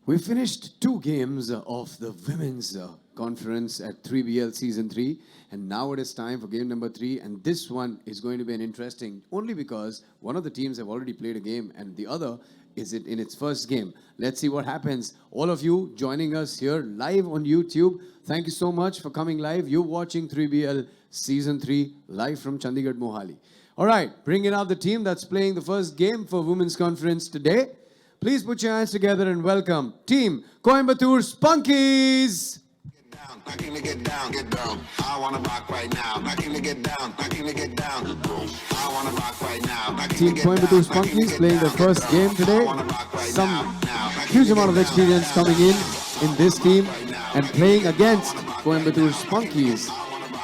We finished two games of the women's conference at 3BL Season 3, and now it is time for game number 3. And this one is going to be an interesting, only because one of the teams have already played a game and the other is it in its first game. Let's see what happens. All of you joining us here live on YouTube, thank you so much for coming live. You're watching 3BL Season 3 live from Chandigarh Mohali. All right, bringing out the team that's playing the first game for Women's Conference today. Please put your hands together and welcome Team Coimbatore Spunkies. Get down, I came to get down, get down. I wanna rock right now. I came to get down, I came to get down. I wanna rock right now. Team Coimbatore Spunkies playing their first game today. Some huge amount of experience coming in this team and playing against Coimbatore Spunkies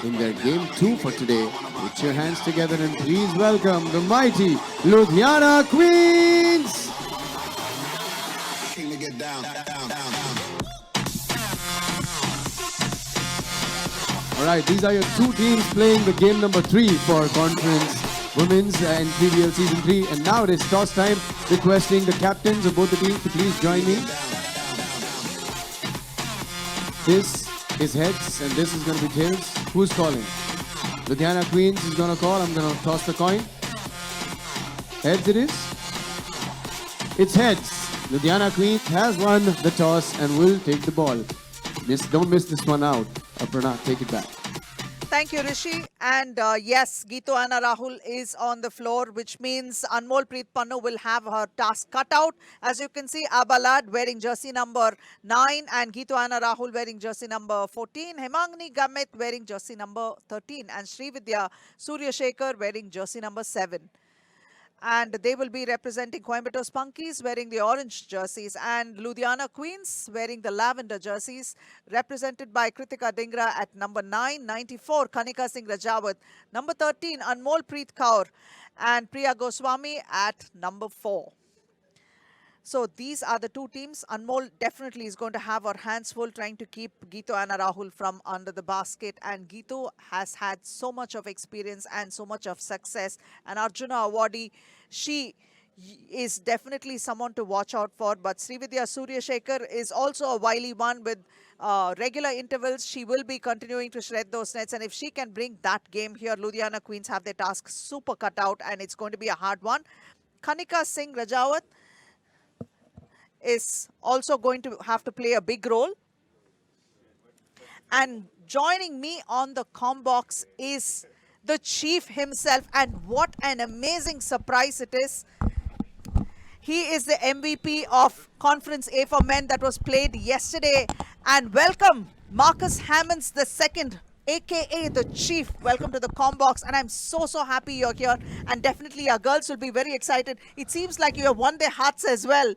in their game 2 for today. Put your hands together and please welcome the mighty Ludhiana Queens. Get down, down, down. All right, these are your two teams playing the game number 3 for Conference Women's and 3BL Season 3. And now it is toss time, requesting the captains of both the teams to please join me. This is heads and this is going to be tails. Who's calling? Ludhiana Queens is going to call. I'm going to toss the coin. Heads it is. It's heads. Ludhiana Queens has won the toss and will take the ball. Don't miss this one out. Aparna, take it back. Thank you, Rishi. And yes, Geetu Anna Rahul is on the floor, which means Anmol Preet Pannu will have her task cut out. As you can see, Abalad wearing jersey number 9 and Geetu Anna Rahul wearing jersey number 14. Hemangni Gamit wearing jersey number 13 and Srividya Surya Shekhar wearing jersey number 7. And they will be representing Coimbatore Spunkies wearing the orange jerseys and Ludhiana Queens wearing the lavender jerseys, represented by Kritika Dingra at number 9, 94 Kanika Singh Rajawat, number 13 Anmol Preet Kaur and Priya Goswami at number 4. So these are the two teams. Anmol definitely is going to have her hands full trying to keep Geetu Anna Rahul from under the basket. And Geetu has had so much of experience and so much of success. And Arjuna awardee, she is definitely someone to watch out for. But Srividya Surya Shekhar is also a wily one with regular intervals. She will be continuing to shred those nets. And if she can bring that game here, Ludhiana Queens have their task super cut out. And it's going to be a hard one. Kanika Singh Rajawat is also going to have to play a big role. And joining me on the comm box is the chief himself, and what an amazing surprise it is. He is the MVP of Conference A for Men that was played yesterday. And welcome Marcus Hammonds II, aka the chief. Welcome to the comm box, and I'm so happy you're here, and definitely our girls will be very excited. It seems like you have won their hearts as well.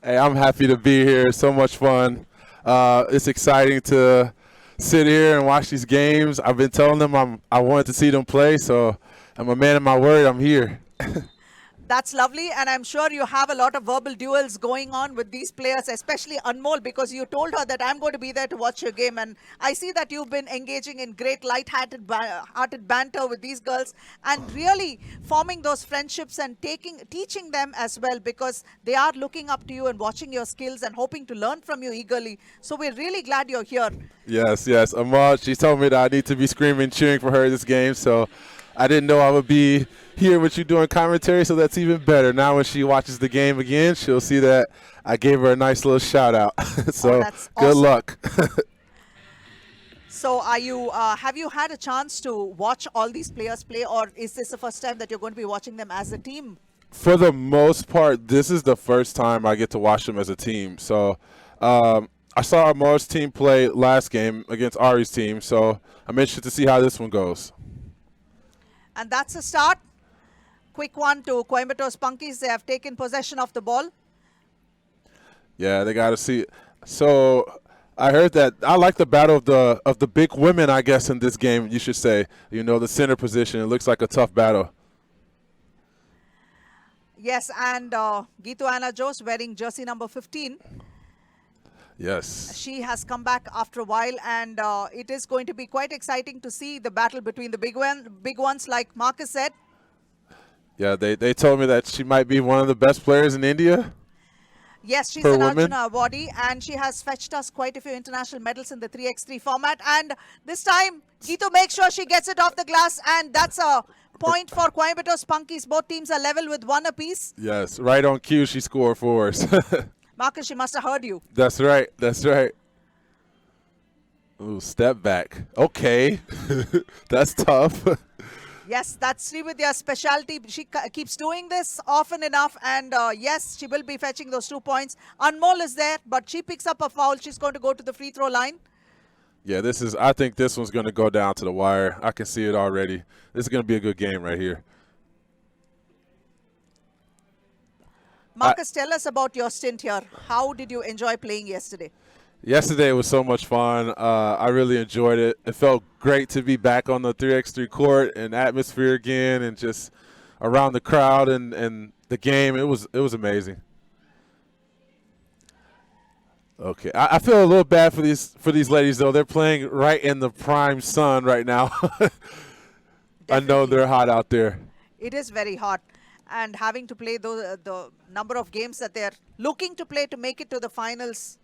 Hey, I'm happy to be here. It's so much fun. It's exciting to sit here and watch these games. I've been telling them I wanted to see them play, so I'm a man of my word. I'm here. That's lovely, and I'm sure you have a lot of verbal duels going on with these players, especially Anmol, because you told her that I'm going to be there to watch your game, and I see that you've been engaging in great light-hearted banter with these girls and really forming those friendships and teaching them as well, because they are looking up to you and watching your skills and hoping to learn from you eagerly. So we're really glad you're here. Yes. Ahmad, she told me that I need to be screaming, cheering for her this game, so I didn't know I would be here with you doing commentary, so that's even better. Now when she watches the game again, she'll see that I gave her a nice little shout out. So that's good awesome. luck. So are you, have you had a chance to watch all these players play, or is this the first time that you're going to be watching them as a team? For the most part, this is the first time I get to watch them as a team. So I saw Amar's team play last game against Ari's team, so I'm interested to see how this one goes. And that's a start. Quick one to Coimbatore Spunkies. They have taken possession of the ball. Yeah, they got to see. So I heard that I like the battle of the big women, I guess, in this game, you should say. You know, the center position. It looks like a tough battle. Yes, and Geetu Anna Jose wearing jersey number 15. Yes. She has come back after a while, and it is going to be quite exciting to see the battle between the big ones, like Marcus said. Yeah, they told me that she might be one of the best players in India. Yes, she's For an women? Arjuna awardee, and she has fetched us quite a few international medals in the 3x3 format. And this time, Geetu makes sure she gets it off the glass, and that's a point for Coimbatore Spunkies. Both teams are level with one apiece. Yes, right on cue she scored for us. Marcus, she must have heard you. That's right. That's right. Ooh, step back. Okay. That's tough. Yes, that's Srividya's specialty. She keeps doing this often enough, and yes, she will be fetching those 2 points. Anmol is there, but she picks up a foul. She's going to go to the free throw line. Yeah, I think this one's going to go down to the wire. I can see it already. This is going to be a good game right here. Marcus, tell us about your stint here. How did you enjoy playing yesterday? Yesterday was so much fun. I really enjoyed it. It felt great to be back on the 3x3 court and atmosphere again and just around the crowd and the game. It was amazing. Okay, I feel a little bad for these ladies though. They're playing right in the prime sun right now. I know they're hot out there. It is very hot, and having to play the number of games that they're looking to play to make it to the finals,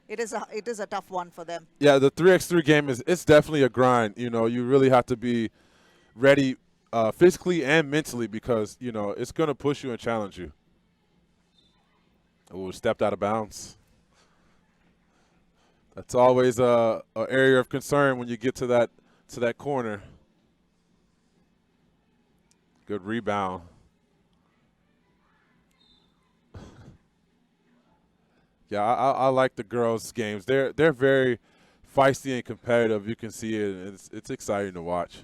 it is a tough one for them. Yeah, the 3x3 game it's definitely a grind. You know, you really have to be ready physically and mentally because, you know, it's going to push you and challenge you. Oh, stepped out of bounds. That's always a area of concern when you get to that corner. Good rebound. Yeah, I like the girls' games. They're very feisty and competitive. You can see it. And it's exciting to watch.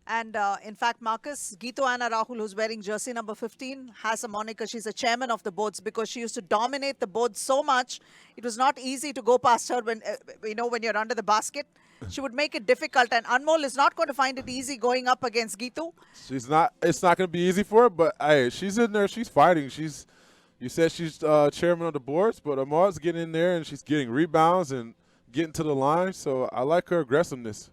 And in fact, Marcus, Geetu Rahul, who's wearing jersey number 15, has a moniker. She's a chairman of the boards because she used to dominate the boards so much. It was not easy to go past her when when you're under the basket. She would make it difficult, and Anmol is not going to find it easy going up against Geetu. It's not going to be easy for her, but hey, she's in there. She's fighting. You said she's chairman of the boards, but Amar's getting in there and she's getting rebounds and getting to the line. So I like her aggressiveness.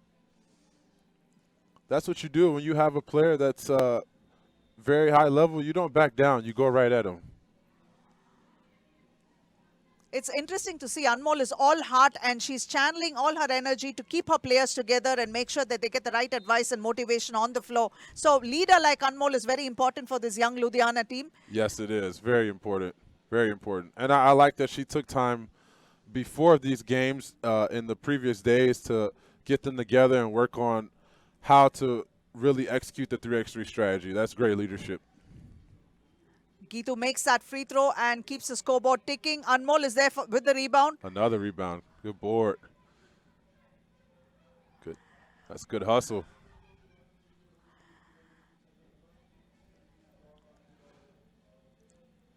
That's what you do when you have a player that's very high level. You don't back down. You go right at them. It's interesting to see Anmol is all heart, and she's channeling all her energy to keep her players together and make sure that they get the right advice and motivation on the floor. So leader like Anmol is very important for this young Ludhiana team. Yes, it is. Very important. Very important. And I like that she took time before these games in the previous days to get them together and work on how to really execute the 3x3 strategy. That's great leadership. Geetu makes that free throw and keeps the scoreboard ticking. Anmol is there with the rebound. Another rebound. Good board. Good. That's good hustle.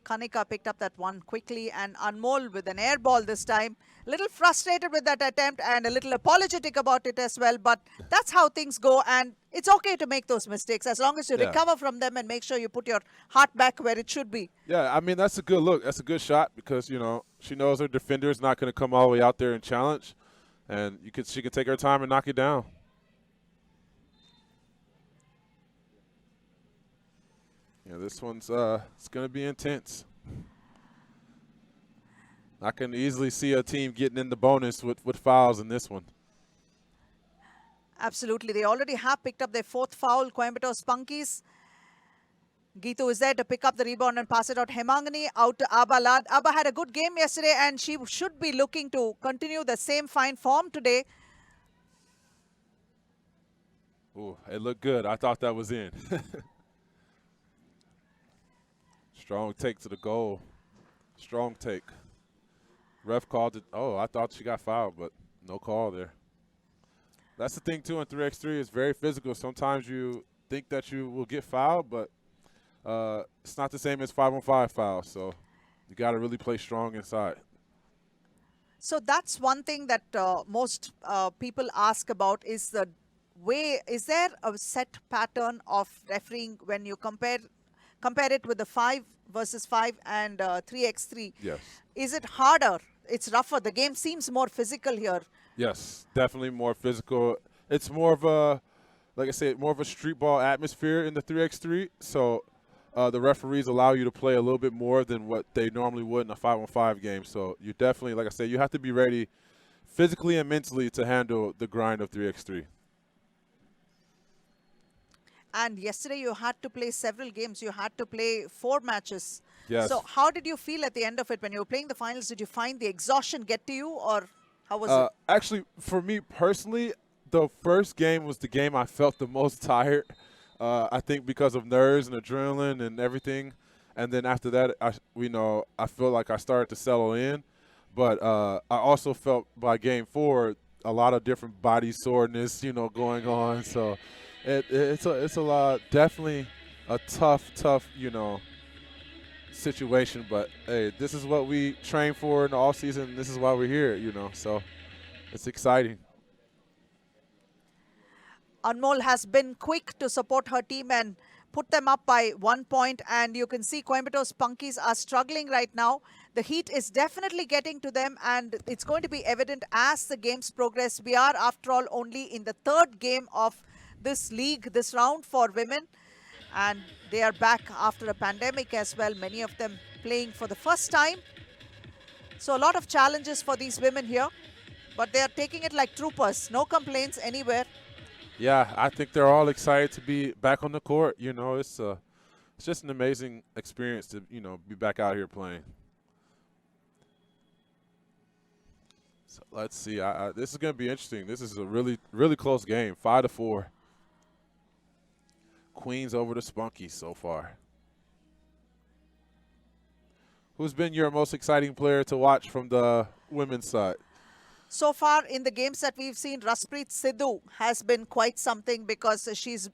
Kanika picked up that one quickly, and Anmol with an air ball this time. A little frustrated with that attempt and a little apologetic about it as well, but that's how things go, and it's okay to make those mistakes as long as you recover from them and make sure you put your heart back where it should be. Yeah, I mean, that's a good look. That's a good shot because, you know, she knows her defender is not going to come all the way out there and challenge, and she can take her time and knock it down. Yeah, this one's it's going to be intense. I can easily see a team getting in the bonus with fouls in this one. Absolutely. They already have picked up their fourth foul, Coimbatore Spunkies. Geetu is there to pick up the rebound and pass it out. Hemangani out to Abba Lad. Abba had a good game yesterday, and she should be looking to continue the same fine form today. Ooh, it looked good. I thought that was in. Strong take to the goal. Strong take. Ref called it. Oh, I thought she got fouled, but no call there. That's the thing, too, in 3x3. It's very physical. Sometimes you think that you will get fouled, but it's not the same as 5-on-5 foul. So you got to really play strong inside. So that's one thing that most people ask about is the way, is there a set pattern of refereeing when you compare it with the 5 versus 5 and 3x3? Yes. Is it harder? It's rougher. The game seems more physical here. Yes, definitely more physical. It's more of a, like I said, more of a street ball atmosphere in the 3x3. So the referees allow you to play a little bit more than what they normally would in a 5-on-5 game. So you definitely, like I said, you have to be ready physically and mentally to handle the grind of 3x3. And yesterday you had to play several games. You had to play 4 matches. Yes. So how did you feel at the end of it when you were playing the finals? Did you find the exhaustion get to you, or how was it? Actually, for me personally, the first game was the game I felt the most tired. I think because of nerves and adrenaline and everything. And then after that, I feel like I started to settle in. But I also felt by game 4 a lot of different body soreness, going on. So it's a lot, definitely a tough, situation. But hey, this is what we train for in the off season. This is why we're here, So it's exciting. Anmol has been quick to support her team and put them up by 1 point. And you can see Coimbatore Spunkies are struggling right now. The heat is definitely getting to them, and it's going to be evident as the games progress. We are, after all, only in the 3rd game of this league, this round for women. And they are back after a pandemic as well, many of them playing for the first time. So a lot of challenges for these women here, but they are taking it like troopers. No complaints anywhere. Yeah, I think they're all excited to be back on the court. It's just an amazing experience to, be back out here playing. So let's see. This is going to be interesting. This is a really, really close game, 5-4. Queens over the Spunkies so far. Who's been your most exciting player to watch from the women's side? So far in the games that we've seen, Raspreet Sidhu has been quite something, because she's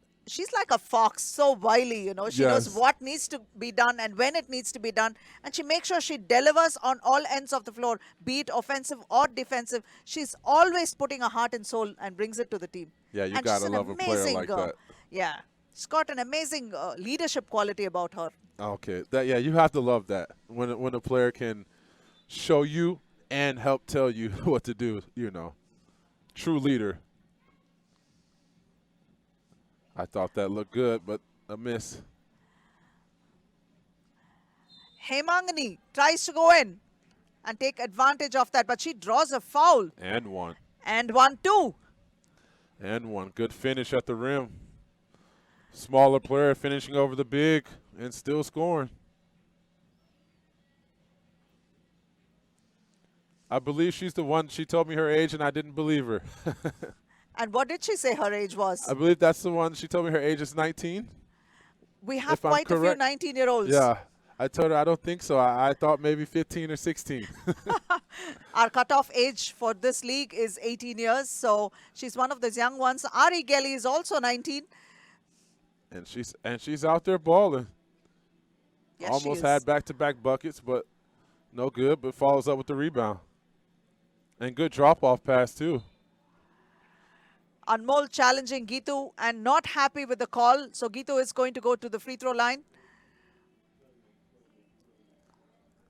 like a fox, so wily, She knows Yes. what needs to be done and when it needs to be done. And she makes sure she delivers on all ends of the floor, be it offensive or defensive. She's always putting her heart and soul and brings it to the team. Yeah, you And got she's to an love a player amazing like girl. that. Yeah. She's got an amazing leadership quality about her. Okay. You have to love that. When a player can show you and help tell you what to do, True leader. I thought that looked good, but a miss. Hemangani tries to go in and take advantage of that, but she draws a foul. And one. And 1-2. And one. Good finish at the rim. Smaller player finishing over the big and still scoring. I believe she's the one. She told me her age, and I didn't believe her. And what did she say her age was? I believe that's the one. She told me her age is 19. We have if I'm quite a few correct. 19-year-olds. Yeah. I told her I don't think so. I thought maybe 15 or 16. Our cutoff age for this league is 18 years, so she's one of those young ones. Ari Gelly is also 19. and she's out there balling. Yes, she Almost is. had back-to-back buckets, but no good, but follows up with the rebound. And good drop-off pass, too. Anmol challenging Gitu and not happy with the call, so Gitu is going to go to the free throw line.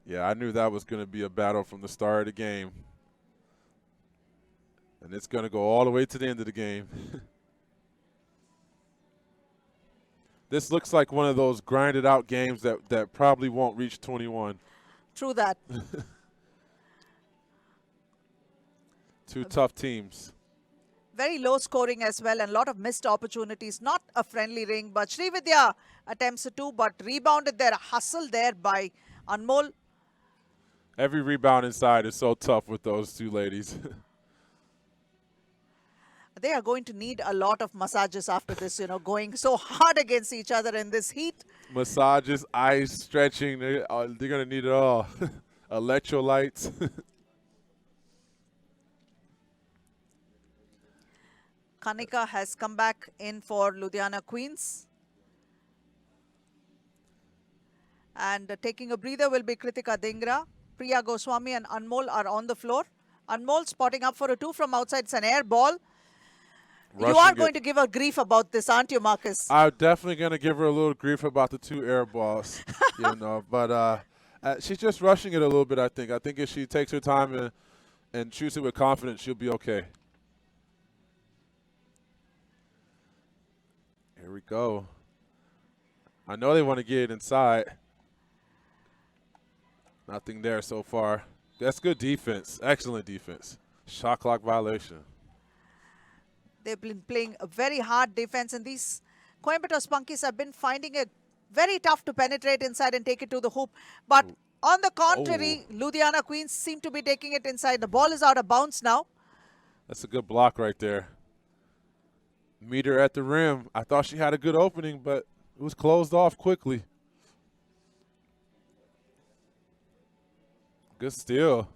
Yeah, I knew that was going to be a battle from the start of the game. And it's going to go all the way to the end of the game. This looks like one of those grinded out games that probably won't reach 21. True that. Two tough teams. Very low scoring as well, and a lot of missed opportunities. Not a friendly ring, but Srividya attempts it too, but rebounded there. A hustle there by Anmol. Every rebound inside is so tough with those two ladies. They are going to need a lot of massages after this, going so hard against each other in this heat. Massages, ice, stretching, they're going to need it all. Electrolytes. Kanika has come back in for Ludhiana Queens. And taking a breather will be Kritika Dingra. Priya Goswami and Anmol are on the floor. Anmol spotting up for a 2 from outside. It's an air ball. You are Rushing going it. to give her grief about this, aren't you, Marcus? I'm definitely going to give her a little grief about the 2 air balls, But she's just rushing it a little bit, I think. I think if she takes her time and shoots it with confidence, she'll be okay. Here we go. I know they want to get it inside. Nothing there so far. That's good defense. Excellent defense. Shot clock violation. They've been playing a very hard defense, and these Coimbatore Spunkies have been finding it very tough to penetrate inside and take it to the hoop. But on the contrary, Ludhiana Queens seem to be taking it inside. The ball is out of bounds now. That's a good block right there. Meet her at the rim. I thought she had a good opening, but it was closed off quickly. Good steal.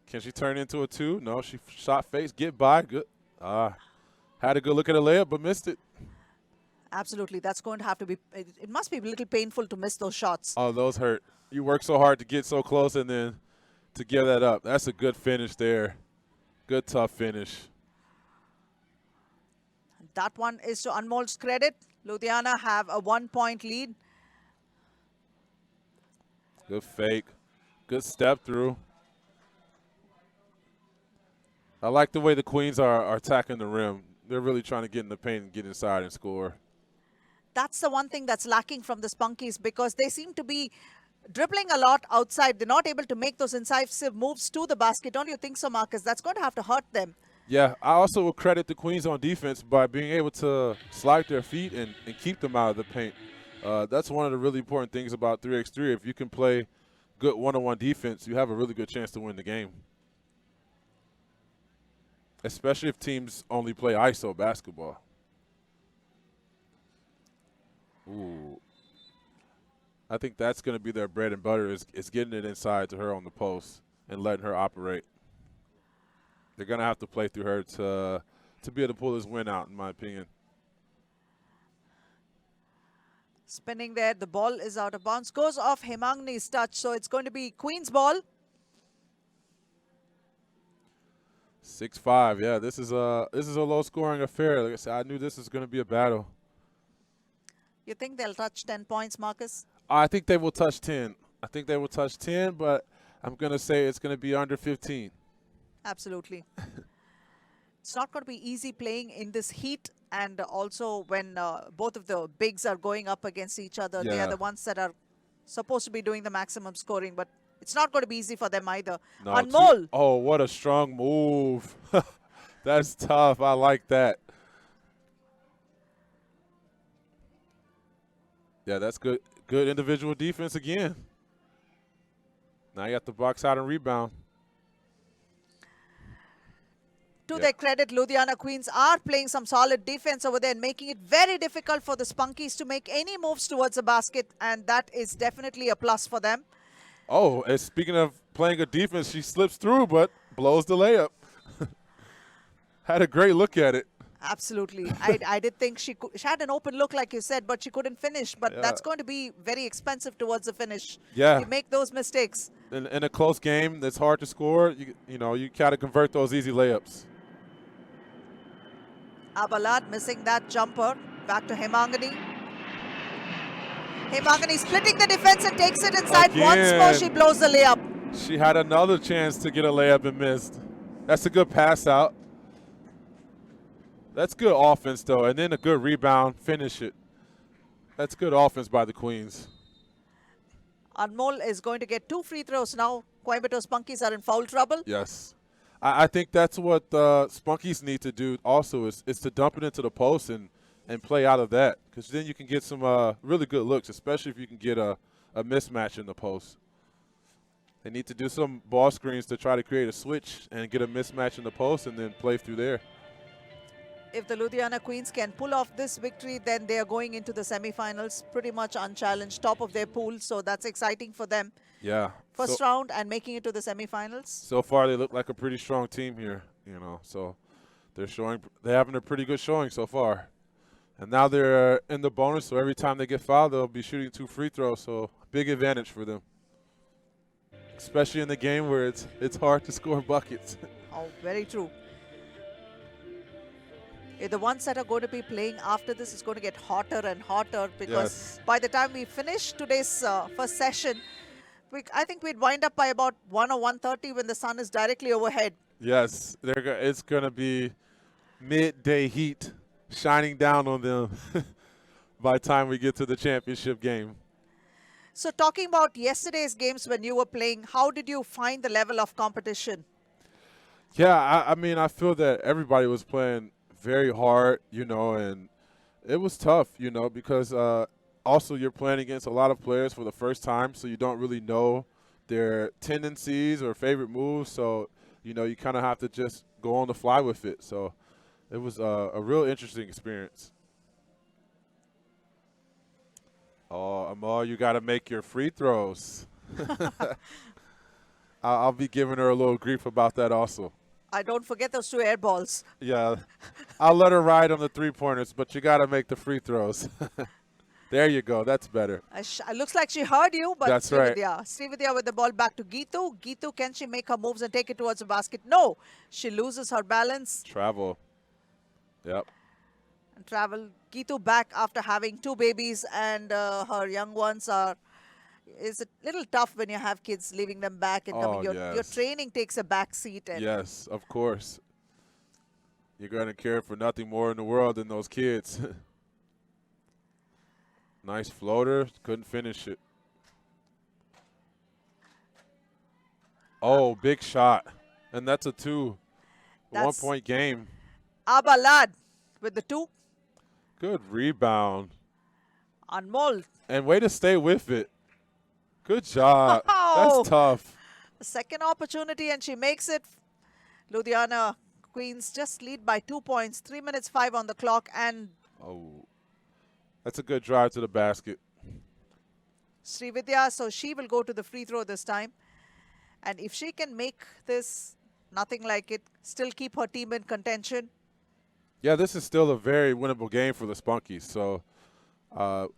Can she turn into a two? No, she shot face, get by. Good. Had a good look at a layup, but missed it. Absolutely. That's going to have to be, it must be a little painful to miss those shots. Oh, those hurt. You work so hard to get so close and then to give that up. That's a good finish there. Good, tough finish. That one is to Anmol's credit. Ludhiana have a 1-point lead. Good fake. Good step through. I like the way the Queens are attacking the rim. They're really trying to get in the paint and get inside and score. That's the one thing that's lacking from the Spunkies, because they seem to be dribbling a lot outside. They're not able to make those incisive moves to the basket. Don't you think so, Marcus? That's going to have to hurt them. Yeah, I also will credit the Queens on defense by being able to slide their feet and keep them out of the paint. That's one of the really important things about 3x3. If you can play good one-on-one defense, you have a really good chance to win the game. Especially if teams only play ISO basketball. Ooh. I think that's going to be their bread and butter is getting it inside to her on the post and letting her operate. They're going to have to play through her to be able to pull this win out, in my opinion. Spinning there, the ball is out of bounds. Goes off Hemangni's touch, so it's going to be Queen's ball. 6-5, yeah, this is a low-scoring affair. Like I said, I knew this was going to be a battle. You think they'll touch 10 points, Marcus? I think they will touch 10. I think they will touch 10, but I'm going to say it's going to be under 15. Absolutely. It's not going to be easy playing in this heat, and also when both of the bigs are going up against each other. They are the ones that are supposed to be doing the maximum scoring, but it's not going to be easy for them either. No, Anmol. Oh, what a strong move. That's tough. I like that. Yeah, that's good. Good individual defense again. Now you have to box out and rebound. To their credit, Ludhiana Queens are playing some solid defense over there and making it very difficult for the Spunkies to make any moves towards the basket, and that is definitely a plus for them. Oh, and speaking of playing a defense, she slips through but blows the layup. Had a great look at it. Absolutely. I did think she had an open look, like you said, but she couldn't finish. But that's going to be very expensive towards the finish. Yeah. You make those mistakes. In a close game that's hard to score, you know, you got to convert those easy layups. Abalad missing that jumper. Back to Hemangani. Hemangani splitting the defense and takes it inside. Again. Once more, she blows the layup. She had another chance to get a layup and missed. That's a good pass out. That's good offense, though, and then a good rebound, finish it. That's good offense by the Queens. Anmol is going to get 2 free throws now. Coimbatore Spunkies are in foul trouble. Yes. I think that's what the Spunkies need to do also is to dump it into the post and play out of that, because then you can get some really good looks, especially if you can get a mismatch in the post. They need to do some ball screens to try to create a switch and get a mismatch in the post and then play through there. If the Ludhiana Queens can pull off this victory, then they are going into the semifinals pretty much unchallenged, top of their pool. So that's exciting for them. Yeah. First round and making it to the semifinals. So far, they look like a pretty strong team here, you know. So they're having a pretty good showing so far. And now they're in the bonus, so every time they get fouled, they'll be shooting 2 free throws. So big advantage for them, especially in the game where it's hard to score buckets. Oh, very true. The ones that are going to be playing after this is going to get hotter and hotter, because by the time we finish today's first session, I think we'd wind up by about 1 or 1:30 when the sun is directly overhead. Yes, it's going to be midday heat shining down on them. by the time we get to the championship game. So talking about yesterday's games when you were playing, how did you find the level of competition? Yeah, I mean, I feel that everybody was playing very hard, and it was tough, because also you're playing against a lot of players for the first time, so you don't really know their tendencies or favorite moves. So, you kind of have to just go on the fly with it. So it was a real interesting experience. Oh, Amal, you got to make your free throws. I'll be giving her a little grief about that also. I don't forget those 2 air balls. Yeah, I'll let her ride on the three-pointers, but you got to make the free throws. There you go. That's better. It looks like she heard you, but That's right. Srividya with the ball back to Geetu. Geetu, can she make her moves and take it towards the basket? No. She loses her balance Travel. Yep. and travel. Geetu back after having 2 babies, and her young ones is a little tough when you have kids, leaving them back and coming. Your Yes. training takes a back seat. And Yes, of course. You're going to care for nothing more in the world than those kids. Nice floater. Couldn't finish it. Oh, big shot. And that's a 2. That's- 1-point game. Abalad with the 2. Good rebound. Anmol. And way to stay with it. Good job. Wow. That's tough. The second opportunity, and she makes it. Ludhiana Queens just lead by 2 points. 3 minutes 5 on the clock, and Oh. That's a good drive to the basket. Srividya, so she will go to the free throw this time. And if she can make this, nothing like it, still keep her team in contention. Yeah, this is still a very winnable game for the Spunkies. So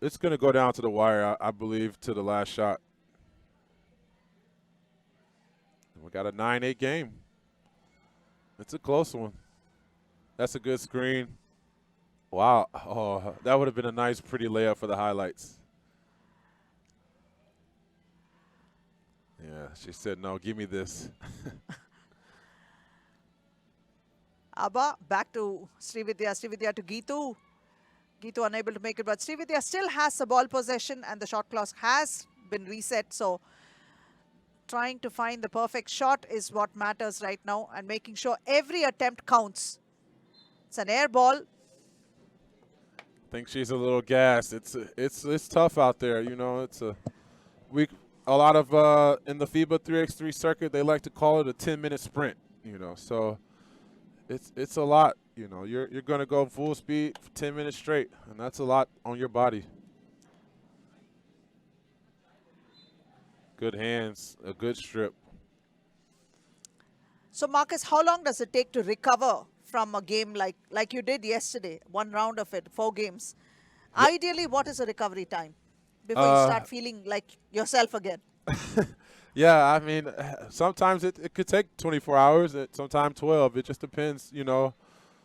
it's going to go down to the wire, I believe, to the last shot. We got a 9-8 game. It's a close one. That's a good screen. Wow. Oh, that would have been a nice, pretty layup for the highlights. Yeah, she said, no, give me this. Abba, back to Srividya. Srividya to Geetu. Geetu unable to make it, but Srividya still has the ball possession and the shot clock has been reset. So trying to find the perfect shot is what matters right now, and making sure every attempt counts. It's an air ball. I think she's a little gassed. It's tough out there. It's a lot of in the FIBA 3x3 circuit, they like to call it a 10-minute sprint. So it's a lot. You're going to go full speed for 10 minutes straight, and that's a lot on your body. Good hands, a good strip. So Marcus, how long does it take to recover from a game like you did yesterday, 1 round of it, 4 games? Ideally, what is a recovery time before you start feeling like yourself again? Yeah, I mean, sometimes it could take 24 hours, sometimes 12. It just depends,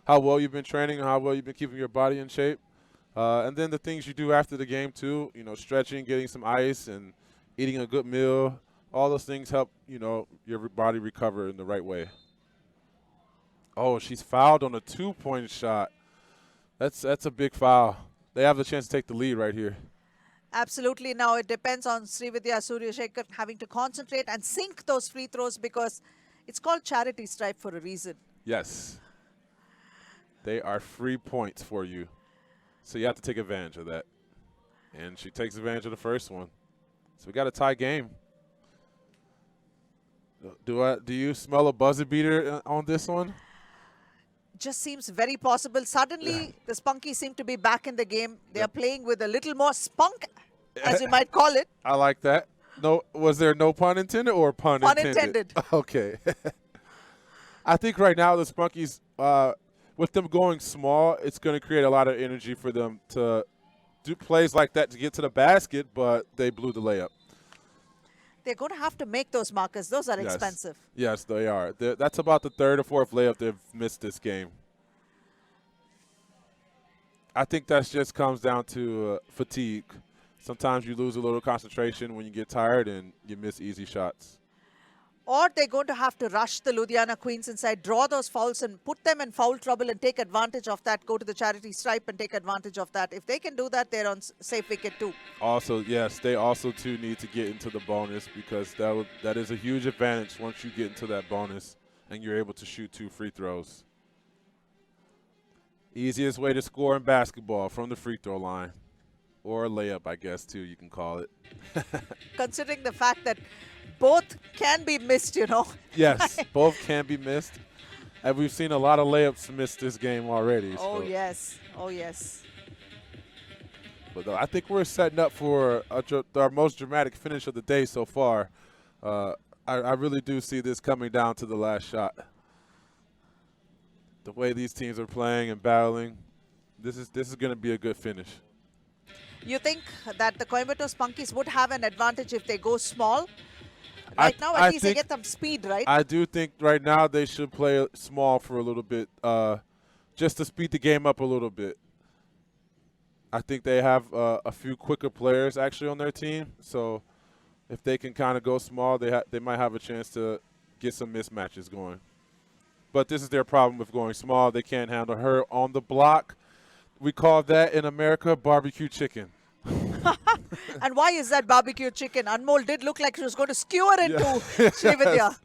how well you've been training and how well you've been keeping your body in shape. And then the things you do after the game, too, stretching, getting some ice, and eating a good meal. All those things help, your body recover in the right way. Oh, she's fouled on a 2-point shot. That's a big foul. They have the chance to take the lead right here. Absolutely. Now it depends on Srividya Suryashekhar having to concentrate and sink those free throws, because it's called charity stripe for a reason. Yes. They are free points for you. So you have to take advantage of that. And she takes advantage of the first one. So we got a tie game. Do you smell a buzzer beater on this one? Just seems very possible. Suddenly, the Spunkies seem to be back in the game. They are playing with a little more spunk, as you might call it. I like that. No, was there no pun intended or pun intended? Pun intended. Okay. I think right now the Spunkies, with them going small, it's going to create a lot of energy for them to do plays like that to get to the basket, but they blew the layup. They're going to have to make those markers. Those are expensive. Yes, they are. That's about the 3rd or 4th layup they've missed this game. I think that just comes down to fatigue. Sometimes you lose a little concentration when you get tired and you miss easy shots. Or they're going to have to rush the Ludhiana Queens inside, draw those fouls and put them in foul trouble and take advantage of that, go to the charity stripe and take advantage of that. If they can do that, they're on safe wicket too. Also, yes, they also too need to get into the bonus because that is a huge advantage once you get into that bonus and you're able to shoot 2 free throws. Easiest way to score in basketball from the free throw line. Or a layup, I guess, too, you can call it. Considering the fact that both can be missed, you know. Yes, both can be missed. And we've seen a lot of layups missed this game already. Oh, so. yes. Oh, yes. But I think we're setting up for our most dramatic finish of the day so far. I really do see this coming down to the last shot. The way these teams are playing and battling, this is going to be a good finish. You think that the Coimbatore Spunkies would have an advantage if they go small? Right now, at least they get some speed, right? I do think right now they should play small for a little bit, just to speed the game up a little bit. I think they have a few quicker players actually on their team, so if they can kind of go small, they might have a chance to get some mismatches going. But this is their problem with going small. They can't handle her on the block. We call that in America barbecue chicken. And why is that barbecue chicken? Anmol did look like she was going to skewer into Srividya.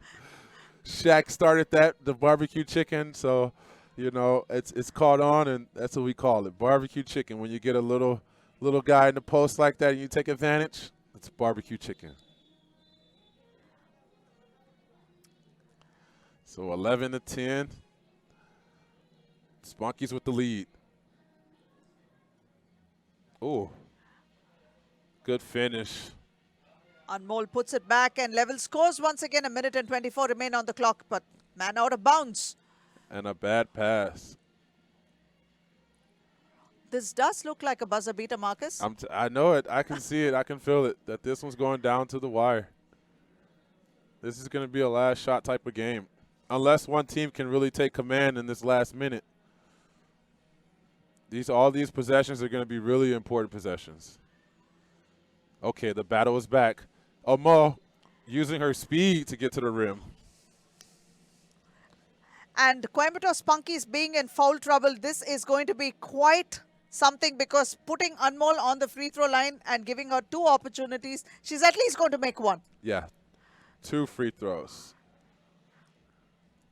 Shaq started the barbecue chicken, so you know it's caught on, and that's what we call it, barbecue chicken. When you get a little guy in the post like that and you take advantage, it's barbecue chicken. So 11-10. Spunkies with the lead. Oh, good finish. Anmol puts it back and level scores once again. 1 minute and 24 remain on the clock, but man out of bounds. And a bad pass. This does look like a buzzer beater, Marcus. I know it. I can see it. I can feel it, that this one's going down to the wire. This is going to be a last shot type of game, unless one team can really take command in this last minute. All these possessions are going to be really important possessions. Okay, the battle is back. Omo using her speed to get to the rim. And Coimbatore Spunkies being in foul trouble, this is going to be quite something, because putting Anmol on the free throw line and giving her 2 opportunities, she's at least going to make 1. Yeah, 2 free throws.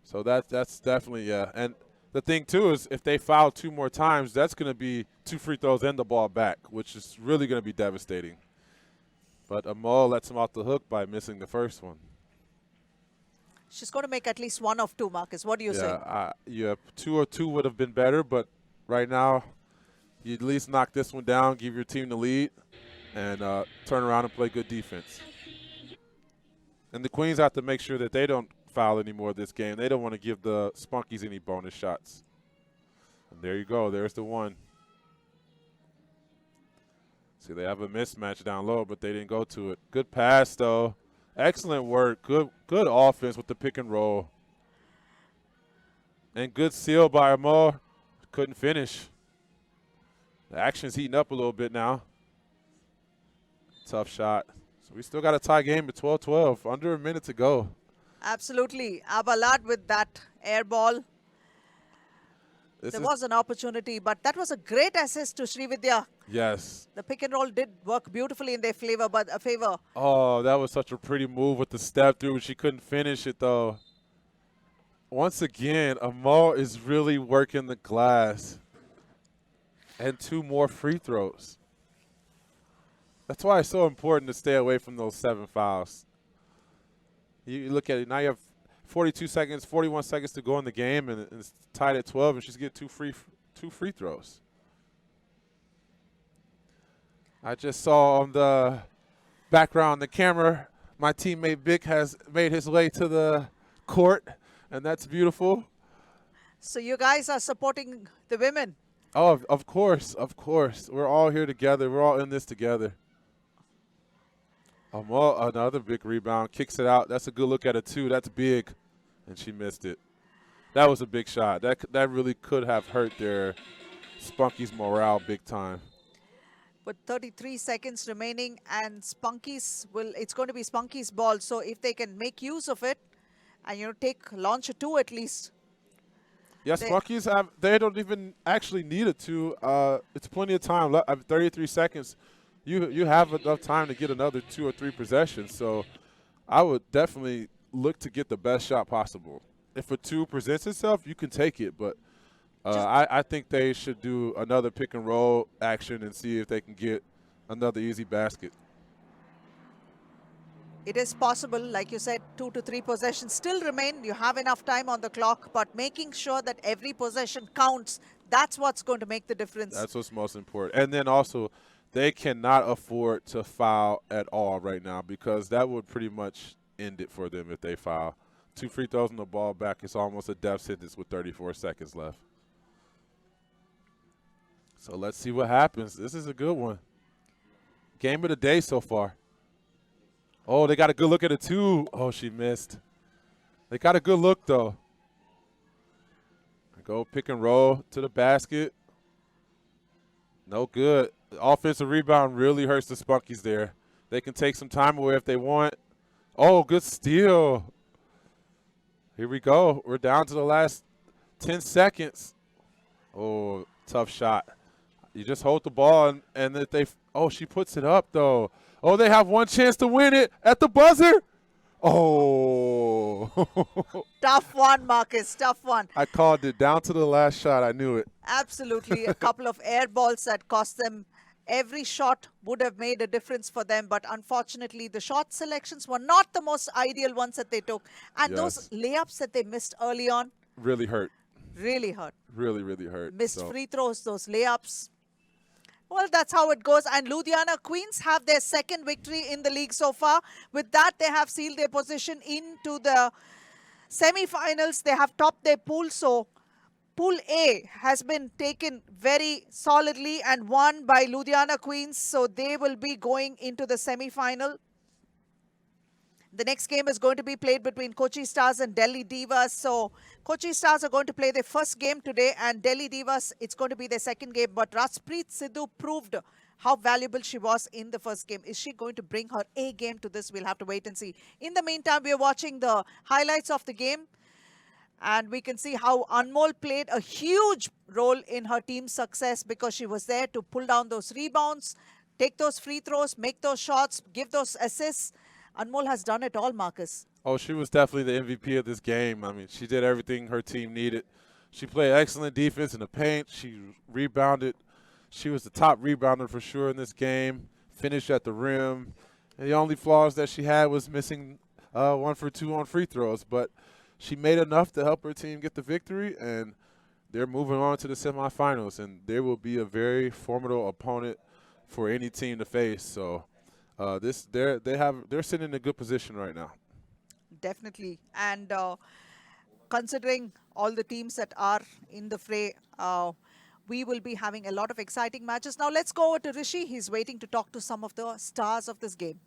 So that's definitely, yeah. And the thing, too, is if they foul 2 more times, that's going to be 2 free throws and the ball back, which is really going to be devastating. But Amol lets him off the hook by missing the first one. She's going to make at least 1 of 2, Marcus. What do you say? Yeah, 2 or 2 would have been better, but right now you at least knock this one down, give your team the lead, and turn around and play good defense. And the Queens have to make sure that they don't foul anymore this game. They don't want to give the Spunkies any bonus shots. And there you go. There's the one. See, they have a mismatch down low, but they didn't go to it. Good pass, though. Excellent work. Good offense with the pick and roll. And good seal by Amor. Couldn't finish. The action's heating up a little bit now. Tough shot. So we still got a tie game at 12-12. Under a minute to go. Absolutely. Abalad with that air ball. There was an opportunity, but that was a great assist to Srividya. Yes. The pick and roll did work beautifully in their favor. Oh, that was such a pretty move with the step through. She couldn't finish it, though. Once again, Amol is really working the glass. And 2 more free throws. That's why it's so important to stay away from those 7 fouls. You look at it, now you have 42 seconds, 41 seconds to go in the game, and it's tied at 12, and she's getting 2 free throws. I just saw on the background, the camera, my teammate Vic has made his way to the court, and that's beautiful. So you guys are supporting the women. Oh, of course, of course. We're all here together. We're all in this together. Another big rebound, kicks it out. That's a good look at it, too. That's big, and she missed it. That was a big shot. That really could have hurt their Spunkies' morale big time. with 33 seconds remaining, and Spunkies it's going to be Spunkies' ball. So if they can make use of it and, take launch a 2 at least. Yes, They- Spunkies they don't even actually need it to. It's plenty of time left. 33 seconds. You have enough time to get another 2 or 3 possessions. So I would definitely look to get the best shot possible. If a 2 presents itself, you can take it, but I think they should do another pick and roll action and see if they can get another easy basket. It is possible, like you said, 2 to 3 possessions still remain. You have enough time on the clock, but making sure that every possession counts, that's what's going to make the difference. That's what's most important. And then also, they cannot afford to foul at all right now because that would pretty much end it for them if they foul. 2 free throws on the ball back. It's almost a death sentence with 34 seconds left. So let's see what happens. This is a good one. Game of the day so far. Oh, they got a good look at it, too. Oh, she missed. They got a good look, though. Go pick and roll to the basket. No good. The offensive rebound really hurts the Spunkies there. They can take some time away if they want. Oh, good steal. Here we go. We're down to the last 10 seconds. Oh, tough shot. You just hold the ball, and if they – oh, she puts it up, though. Oh, they have one chance to win it at the buzzer. Oh. Tough one, Marcus, tough one. I called it down to the last shot. I knew it. Absolutely. A couple of air balls that cost them. Every shot would have made a difference for them, but unfortunately, the shot selections were not the most ideal ones that they took. And those layups that they missed early on Really hurt. really hurt. Really, really hurt. Missed So, free throws, those layups. Well, that's how it goes. And Ludhiana Queens have their second victory in the league so far. With that, they have sealed their position into the semi-finals. They have topped their pool. So Pool A has been taken very solidly and won by Ludhiana Queens. So they will be going into the semi-final. The next game is going to be played between Kochi Stars and Delhi Divas. So Kochi Stars are going to play their first game today, and Delhi Divas, it's going to be their second game. But Raspreet Sidhu proved how valuable she was in the first game. Is she going to bring her A game to this? We'll have to wait and see. In the meantime, we are watching the highlights of the game. And we can see how Anmol played a huge role in her team's success because she was there to pull down those rebounds, take those free throws, make those shots, give those assists. Anmol has done it all, Marcus. oh, she was definitely the MVP of this game. I mean, she did everything her team needed. She played excellent defense in the paint. She rebounded. She was the top rebounder for sure in this game. Finished at the rim. And the only flaws that she had was missing 1 for 2 on free throws. But she made enough to help her team get the victory, and they're moving on to the semifinals. And they will be a very formidable opponent for any team to face. So they're sitting in a good position right now. Definitely. And considering all the teams that are in the fray, we will be having a lot of exciting matches. Now let's go over to Rishi. He's waiting to talk to some of the stars of this game.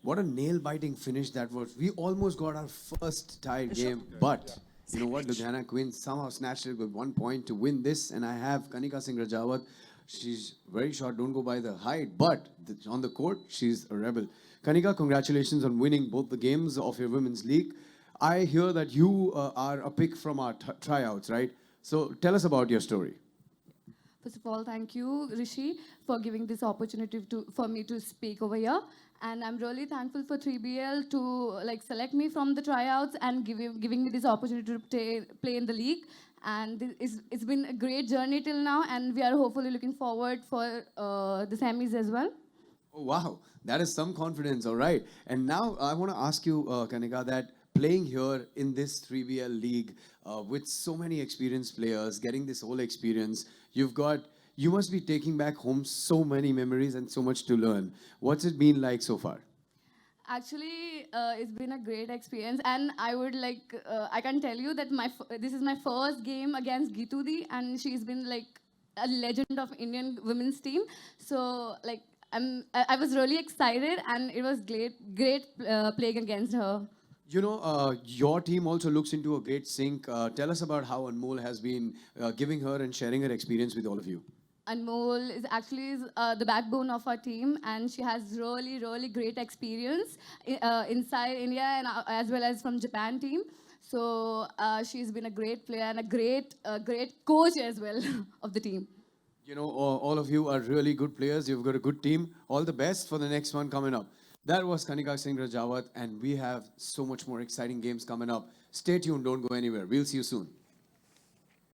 What a nail-biting finish that was. We almost got our first tied game, but you know what? Ludhiana Queens somehow snatched it with 1 point to win this, and I have Kanika Singh Rajawat. She's very short, don't go by the height, but on the court, she's a rebel. Kanika, congratulations on winning both the games of your women's league. I hear that you are a pick from our tryouts, right? So tell us about your story. First of all, thank you, Rishi, for giving this opportunity for me to speak over here. And I'm really thankful for 3BL to select me from the tryouts and giving me this opportunity to play in the league. And it's been a great journey till now, and we are hopefully looking forward for the semis as well. Oh, wow. That is some confidence. All right. And now I want to ask you, Kanika, that playing here in this 3BL league with so many experienced players, getting this whole experience, you must be taking back home so many memories and so much to learn. What's it been like so far? Actually, it's been a great experience, and I would I can tell you that this is my first game against Geetudi, and she's been a legend of Indian women's team. So I was really excited, and it was great playing against her. You know, your team also looks into a great sync. Tell us about how Anmol has been giving her and sharing her experience with all of you. Anmol is actually the backbone of our team, and she has really great experience inside India and as well as from Japan team. So she's been a great player and a great coach as well of the team. You know, all of you are really good players. You've got a good team. All the best for the next one coming up. That was Kanika Singh Rajawat, and we have so much more exciting games coming up. Stay tuned. Don't go anywhere. We'll see you soon.